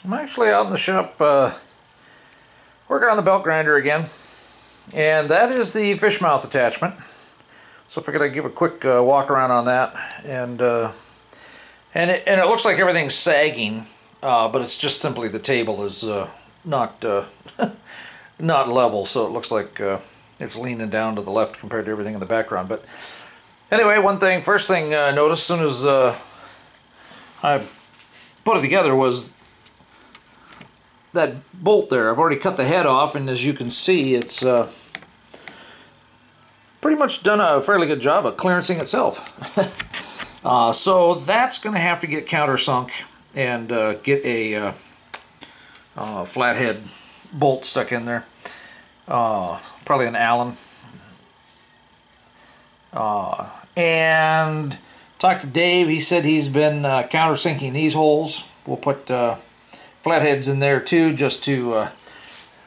I'm actually out in the shop working on the belt grinder again, and that is the fish mouth attachment. So I figured I'd give a quick walk around on that, and it looks like everything's sagging, but it's just simply the table is not not level, so it looks like it's leaning down to the left compared to everything in the background. But anyway, first thing I noticed as soon as I put it together was that bolt there. I've already cut the head off, and as you can see, it's pretty much done a fairly good job of clearancing itself. So that's going to have to get countersunk and get a flathead bolt stuck in there. Probably an Allen. And talked to Dave. He said he's been countersinking these holes. We'll put flatheads in there too, just to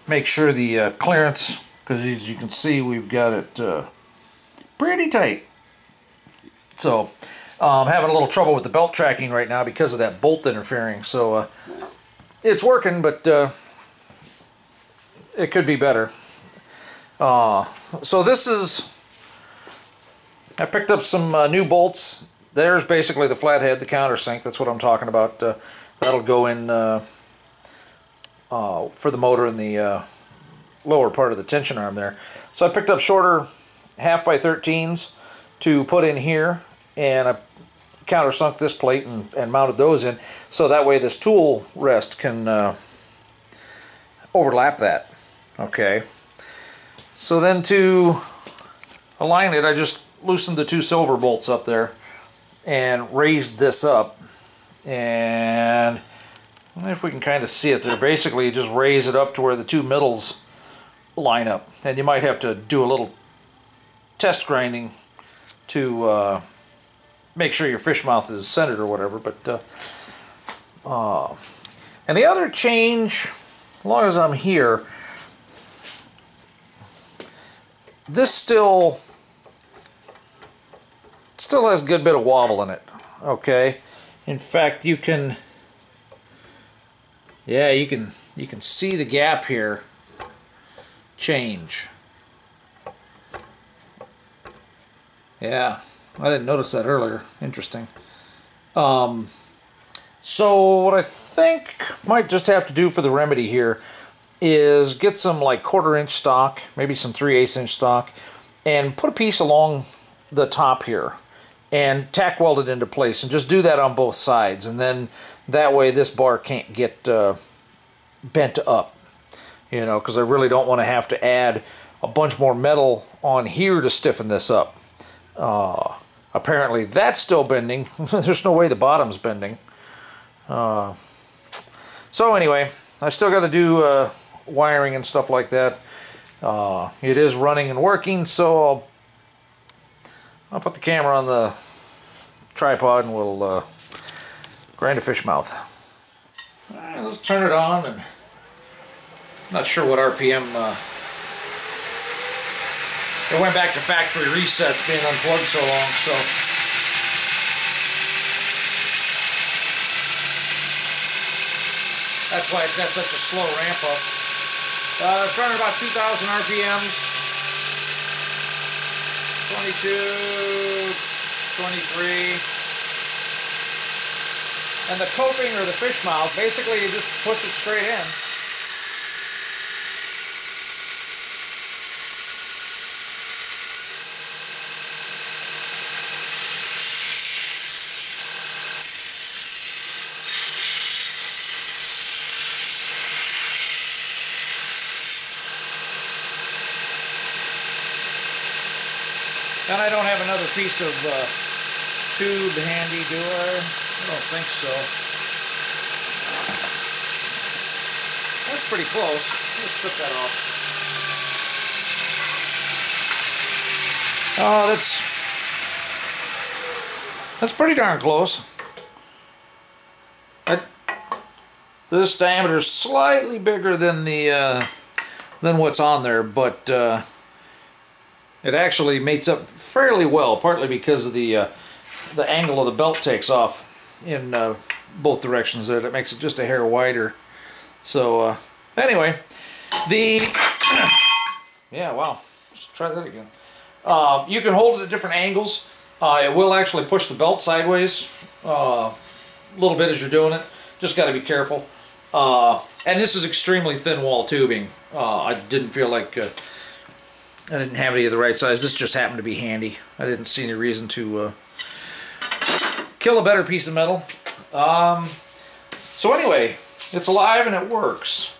make sure the clearance, because as you can see, we've got it pretty tight. So I'm having a little trouble with the belt tracking right now because of that bolt interfering. So it's working, but it could be better. So this is, I picked up some new bolts. There's basically the flathead, the countersink. That's what I'm talking about. That'll go in for the motor in the lower part of the tension arm there. So I picked up shorter 1/2x13s to put in here, and I countersunk this plate and mounted those in, so that way this tool rest can overlap that. Okay. So then to align it, I just loosened the 2 silver bolts up there and raised this up, and I don't know if we can kind of see it there. Basically, you just raise it up to where the 2 middles line up, and you might have to do a little test grinding to make sure your fish mouth is centered or whatever. But and the other change, as long as I'm here, this still has a good bit of wobble in it. Okay, in fact, you can see the gap here change. Yeah, I didn't notice that earlier. Interesting. So what I think might just have to do for the remedy here is get some like 1/4 inch stock, maybe some 3/8 inch stock, and put a piece along the top here and tack weld it into place, and just do that on both sides, and then that way this bar can't get bent up, you know, because I really don't want to have to add a bunch more metal on here to stiffen this up. Apparently that's still bending. There's no way the bottom's bending. So anyway, I still got to do wiring and stuff like that. It is running and working, so I'll put the camera on the tripod and we'll grind a fish mouth. All right, let's turn it on, and I'm not sure what RPM. It went back to factory resets being unplugged so long, so that's why it's got such a slow ramp up. It's running about 2,000 RPMs, 22, 23, and the coping or the fish mouth, basically you just push it straight in. And I don't have another piece of tube handy, do I? I don't think so. That's pretty close. Let's put that off. Oh, that's pretty darn close. This diameter is slightly bigger than the than what's on there, but it actually mates up fairly well, partly because of the angle of the belt takes off in both directions there. That makes it just a hair wider. So anyway, yeah, wow, just try that again. You can hold it at different angles. It will actually push the belt sideways a little bit as you're doing it. Just got to be careful. And this is extremely thin wall tubing. I didn't feel like I didn't have any of the right size. This just happened to be handy. I didn't see any reason to kill a better piece of metal. So anyway, it's alive and it works.